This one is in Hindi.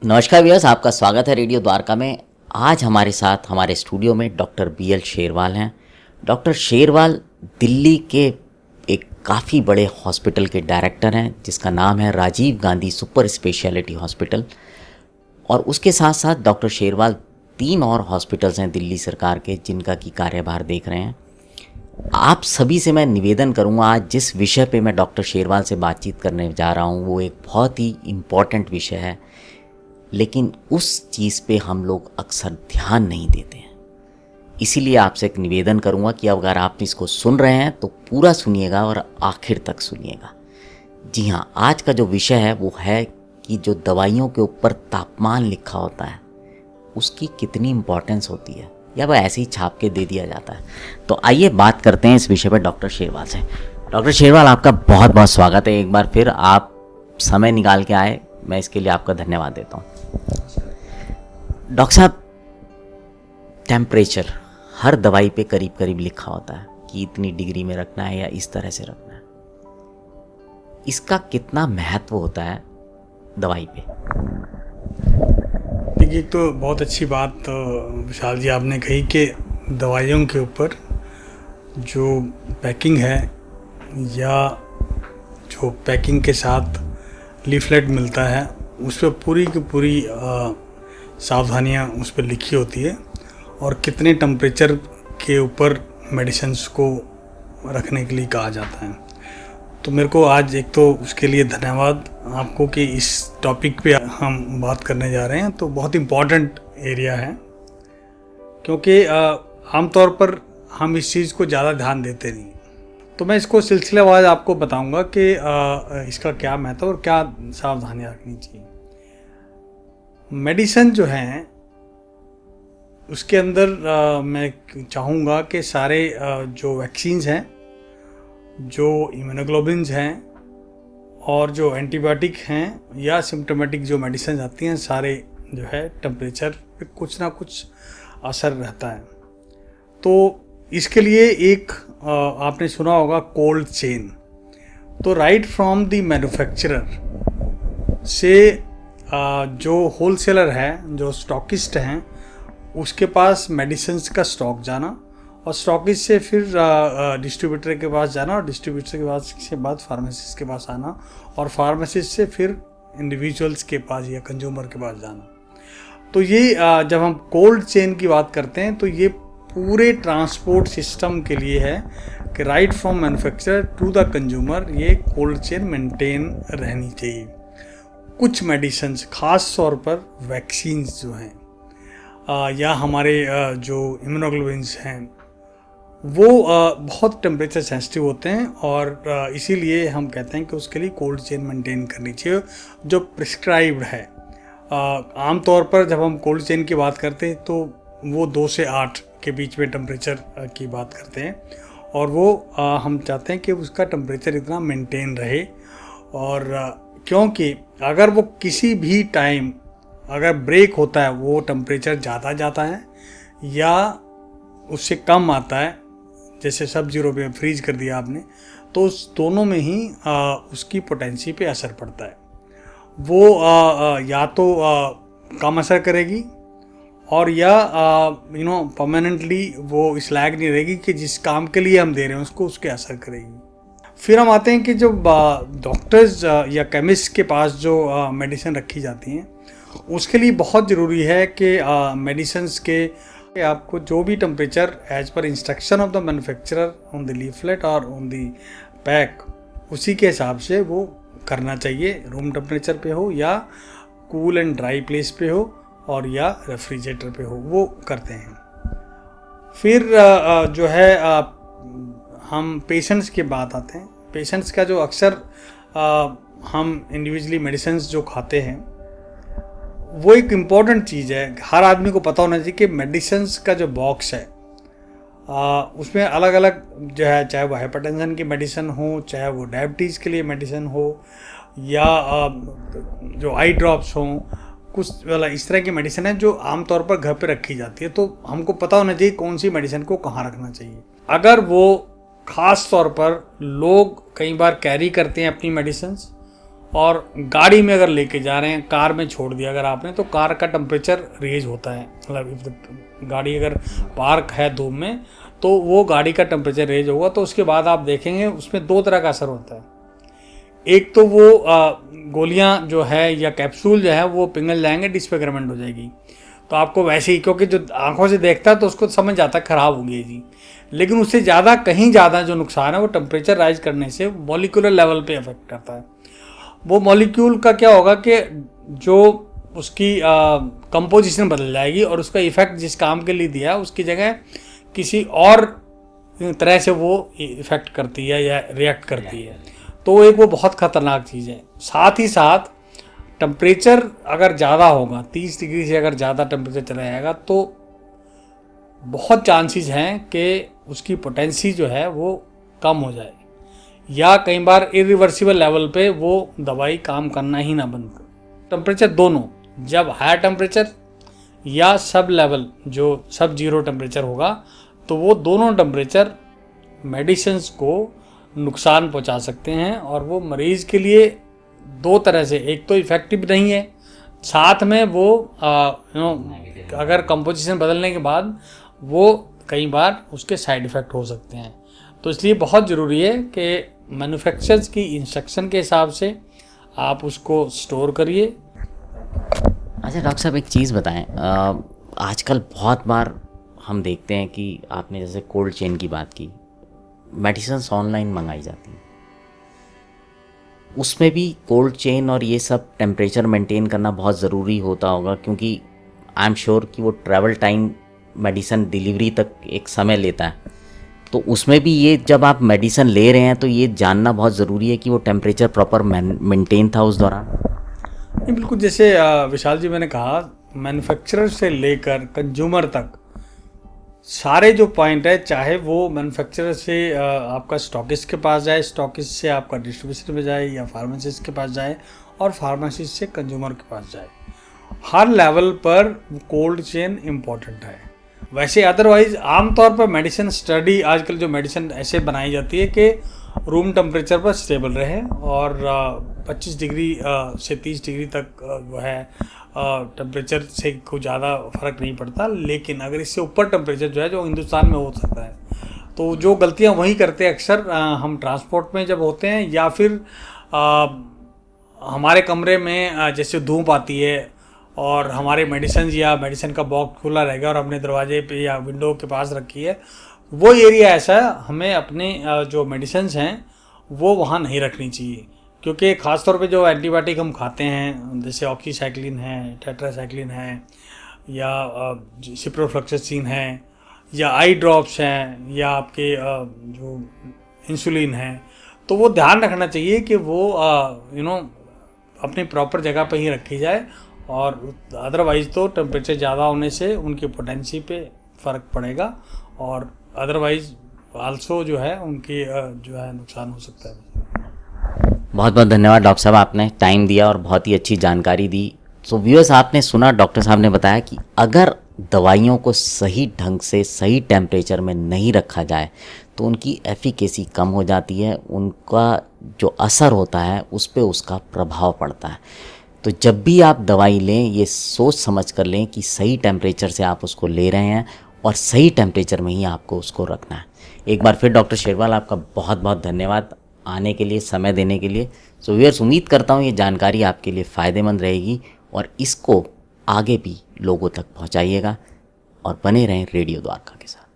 नमस्कार व्यूअर्स, आपका स्वागत है रेडियो द्वारका में। आज हमारे साथ हमारे स्टूडियो में डॉक्टर BL शेरवाल हैं। डॉक्टर शेरवाल दिल्ली के एक काफ़ी बड़े हॉस्पिटल के डायरेक्टर हैं जिसका नाम है Rajiv Gandhi super speciality hospital. और उसके साथ साथ डॉक्टर शेरवाल 3 और हॉस्पिटल्स हैं दिल्ली सरकार के जिनका की कार्यभार देख रहे हैं। आप सभी से मैं निवेदन करूंगा, आज जिस विषय पे मैं डॉक्टर शेरवाल से बातचीत करने जा रहा हूं वो एक बहुत ही इम्पॉर्टेंट विषय है, लेकिन उस चीज़ पे हम लोग अक्सर ध्यान नहीं देते हैं। इसीलिए आपसे एक निवेदन करूंगा कि अगर आप इसको सुन रहे हैं तो पूरा सुनिएगा और आखिर तक सुनिएगा। जी हाँ, आज का जो विषय है वो है कि जो दवाइयों के ऊपर तापमान लिखा होता है उसकी कितनी इम्पोर्टेंस होती है या वह ऐसे ही छाप के दे दिया जाता है। तो आइए बात करते हैं इस विषय पर डॉक्टर शेरवाल से। डॉक्टर शेरवाल, आपका बहुत बहुत स्वागत है। एक बार फिर आप समय निकाल के आए, मैं इसके लिए आपका धन्यवाद देता हूँ। डॉक्टर साहब, टेम्परेचर हर दवाई पे करीब करीब लिखा होता है कि इतनी डिग्री में रखना है या इस तरह से रखना है। इसका कितना महत्व होता है दवाई पे? देखिए, तो बहुत अच्छी बात विशाल जी आपने कही कि दवाइयों के ऊपर जो पैकिंग है या जो पैकिंग के साथ लीफलेट मिलता है उस पर पूरी की पूरी सावधानियां उस पर लिखी होती है और कितने टेम्परेचर के ऊपर मेडिसिन्स को रखने के लिए कहा जाता है। तो मेरे को आज एक तो उसके लिए धन्यवाद आपको कि इस टॉपिक पे हम बात करने जा रहे हैं। तो बहुत इम्पॉर्टेंट एरिया है क्योंकि आमतौर पर हम इस चीज़ को ज़्यादा ध्यान देते नहीं। तो मैं इसको सिलसिलेवार आपको बताऊंगा कि इसका क्या महत्व और क्या सावधानियां रखनी चाहिए। मेडिसिन जो हैं उसके अंदर मैं चाहूँगा कि सारे जो वैक्सीन्स हैं, जो इम्यूनोग्लोबिन्स हैं और जो एंटीबायोटिक हैं या सिम्टोमेटिक जो मेडिसिन आती हैं, सारे जो है टेम्परेचर पे कुछ ना कुछ असर रहता है। तो इसके लिए एक आपने सुना होगा कोल्ड चेन। तो राइट फ्रॉम द मैन्युफैक्चरर से जो होलसेलर है, जो स्टॉकिस्ट हैं, उसके पास मेडिसिन्स का स्टॉक जाना और स्टॉकिस्ट से फिर डिस्ट्रीब्यूटर के पास जाना और डिस्ट्रीब्यूटर के पास के बाद फार्मेसिस्ट के पास आना और फार्मेसिस्ट से फिर इंडिविजुअल्स के पास या कंज्यूमर के पास जाना। तो ये जब हम कोल्ड चेन की बात करते हैं तो ये पूरे ट्रांसपोर्ट सिस्टम के लिए है कि right from manufacturer to the consumer ये कोल्ड चेन मेंटेन रहनी चाहिए। कुछ मेडिसिन्स, खास तौर पर वैक्सीन्स जो हैं या हमारे जो इम्यूनोग्लोबिन्स हैं वो बहुत टेम्परेचर सेंसिटिव होते हैं और इसीलिए हम कहते हैं कि उसके लिए कोल्ड चेन मेंटेन करनी चाहिए जो प्रिस्क्राइब्ड है। आमतौर पर जब हम कोल्ड चेन की बात करते हैं तो वो 2 से 8 के बीच में टेम्परेचर की बात करते हैं और वो हम चाहते हैं कि उसका टेम्परेचर इतना मेंटेन रहे। और क्योंकि अगर वो किसी भी टाइम अगर ब्रेक होता है, वो टेम्परेचर ज़्यादा जाता है या उससे कम आता है, जैसे सब जीरो पे फ्रीज कर दिया आपने, तो उस दोनों में ही उसकी पोटेंसी पे असर पड़ता है। वो या तो कम असर करेगी और या परमानेंटली वो स्लैग नहीं रहेगी कि जिस काम के लिए हम दे रहे हैं उसको उसके असर करेगी। फिर हम आते हैं कि जो डॉक्टर्स या केमिस्ट के पास जो मेडिसिन रखी जाती हैं उसके लिए बहुत ज़रूरी है कि मेडिसिन्स के आपको जो भी temperature as per instruction of the manufacturer on the leaflet और ऑन द पैक, उसी के हिसाब से वो करना चाहिए। रूम टेम्परेचर पे हो या कूल एंड ड्राई प्लेस पे हो और या रेफ्रिजरेटर पे हो, वो करते हैं। फिर जो है हम पेशेंट्स की बात आते हैं। पेशेंट्स का जो अक्सर हम इंडिविजुअली मेडिसिन्स जो खाते हैं वो एक इम्पॉर्टेंट चीज़ है। हर आदमी को पता होना चाहिए कि मेडिसिन्स का जो बॉक्स है उसमें अलग अलग जो है, चाहे वो हाइपरटेंशन की मेडिसिन हो, चाहे वो डायबिटीज़ के लिए मेडिसिन हो या जो आई ड्रॉप्स हों, कुछ वाला इस तरह की मेडिसिन है जो आमतौर पर घर पे रखी जाती है। तो हमको पता होना चाहिए कौन सी मेडिसिन को कहाँ रखना चाहिए। अगर वो ख़ास तौर पर लोग कई बार कैरी करते हैं अपनी मेडिसिन्स और गाड़ी में अगर लेके जा रहे हैं, कार में छोड़ दिया अगर आपने, तो कार का टेम्परेचर रेज होता है। मतलब गाड़ी अगर पार्क है धूप में तो वो गाड़ी का टेम्परेचर रेज होगा। तो उसके बाद आप देखेंगे उसमें दो तरह का असर होता है। एक तो वो गोलियां जो है या कैप्सूल जो है वो पिघल जाएंगे, डिसफिगरमेंट हो जाएगी। तो आपको वैसे ही, क्योंकि जो आंखों से देखता है तो उसको समझ जाता है ख़राब हो गई जी। लेकिन उससे ज़्यादा, कहीं ज़्यादा जो नुकसान है वो टेम्परेचर राइज करने से मॉलिक्यूलर लेवल पे अफेक्ट करता है। वो मॉलिक्यूल का क्या होगा कि जो उसकी कंपोजिशन बदल जाएगी और उसका इफेक्ट जिस काम के लिए दिया उसकी जगह किसी और तरह से वो इफेक्ट करती है या रिएक्ट करती है। तो एक वो बहुत ख़तरनाक चीज़ है। साथ ही साथ टेम्परेचर अगर ज़्यादा होगा, 30 डिग्री से अगर ज़्यादा टेम्परेचर चला जाएगा तो बहुत चांसेस हैं कि उसकी पोटेंसी जो है वो कम हो जाए, या कई बार इरिवर्सिबल लेवल पे वो दवाई काम करना ही ना बंद करे। टेम्परेचर दोनों, जब हायर टेम्परेचर या सब लेवल जो सब जीरो टेम्परेचर होगा, तो वो दोनों टेम्परेचर मेडिसिन्स को नुकसान पहुंचा सकते हैं। और वो मरीज़ के लिए दो तरह से, एक तो इफ़ेक्टिव नहीं है, साथ में वो अगर कंपोजिशन बदलने के बाद वो कई बार उसके साइड इफ़ेक्ट हो सकते हैं। तो इसलिए बहुत ज़रूरी है कि मैन्युफैक्चरर्स की इंस्ट्रक्शन के हिसाब से आप उसको स्टोर करिए। अच्छा डॉक्टर साहब, एक चीज़ बताएं, आजकल बहुत बार हम देखते हैं कि आपने जैसे कोल्ड चेन की बात की, मेडिसिन्स ऑनलाइन मंगाई जाती हैं, उसमें भी कोल्ड चेन और ये सब टेम्परेचर मेंटेन करना बहुत ज़रूरी होता होगा, क्योंकि आई एम श्योर कि वो ट्रैवल टाइम मेडिसिन डिलीवरी तक एक समय लेता है। तो उसमें भी ये, जब आप मेडिसिन ले रहे हैं तो ये जानना बहुत ज़रूरी है कि वो टेम्परेचर प्रॉपर मेंटेन था उस दौरान। बिल्कुल, जैसे विशाल जी मैंने कहा, मैन्युफैक्चरर से लेकर कंज्यूमर तक सारे जो पॉइंट है, चाहे वो मैन्युफैक्चरर से आपका स्टॉकिस्ट के पास जाए, स्टॉकिस्ट से आपका डिस्ट्रीब्यूटर में जाए, या फार्मासिस्ट के पास जाए, और फार्मासिस्ट से कंज्यूमर के पास जाए, हर लेवल पर कोल्ड चेन इम्पॉर्टेंट है। वैसे अदरवाइज आमतौर पर मेडिसिन स्टडी, आजकल जो मेडिसिन ऐसे बनाई जाती है कि रूम टेम्परेचर पर स्टेबल रहे और 25 डिग्री से 30 डिग्री तक जो है टेम्परेचर से कुछ ज़्यादा फर्क नहीं पड़ता। लेकिन अगर इससे ऊपर टेम्परेचर जो है, जो हिंदुस्तान में हो सकता है, तो जो गलतियां वही करते हैं अक्सर हम ट्रांसपोर्ट में जब होते हैं, या फिर हमारे कमरे में जैसे धूप आती है और हमारे मेडिसिन या मेडिसिन का बॉक्स खुला रहेगा और हमने दरवाजे पे या विंडो के पास रखी है, वो एरिया ऐसा है, हमें अपने जो मेडिसिन हैं वो वहाँ नहीं रखनी चाहिए। क्योंकि ख़ास तौर पे जो एंटीबायोटिक हम खाते हैं, जैसे ऑक्सीसाइक्लिन है, टेट्रासाइक्लिन है, या सिप्रोफ्लोक्सासिन है, या आई ड्रॉप्स हैं, या आपके जो इंसुलिन है, तो वो ध्यान रखना चाहिए कि वो अपनी प्रॉपर जगह पे ही रखी जाए। और अदरवाइज़ तो टेम्परेचर ज़्यादा होने से उनकी पोटेंसी पे फ़र्क पड़ेगा, और अदरवाइज़ आल्सो जो है उनकी जो है नुकसान हो सकता है। बहुत बहुत धन्यवाद डॉक्टर साहब, आपने टाइम दिया और बहुत ही अच्छी जानकारी दी। सो व्यूअर्स, आपने सुना, डॉक्टर साहब ने बताया कि अगर दवाइयों को सही ढंग से सही टेम्परेचर में नहीं रखा जाए तो उनकी एफिकेसी कम हो जाती है, उनका जो असर होता है उस पर उसका प्रभाव पड़ता है। तो जब भी आप दवाई लें, ये सोच समझ कर लें कि सही टेम्परेचर से आप उसको ले रहे हैं और सही टेम्परेचर में ही आपको उसको रखना है। एक बार फिर डॉक्टर शेरवाल, आपका बहुत बहुत धन्यवाद आने के लिए, समय देने के लिए। सो व्यूअर्स, उम्मीद करता हूँ ये जानकारी आपके लिए फ़ायदेमंद रहेगी और इसको आगे भी लोगों तक पहुँचाइएगा, और बने रहें रेडियो द्वारका के साथ।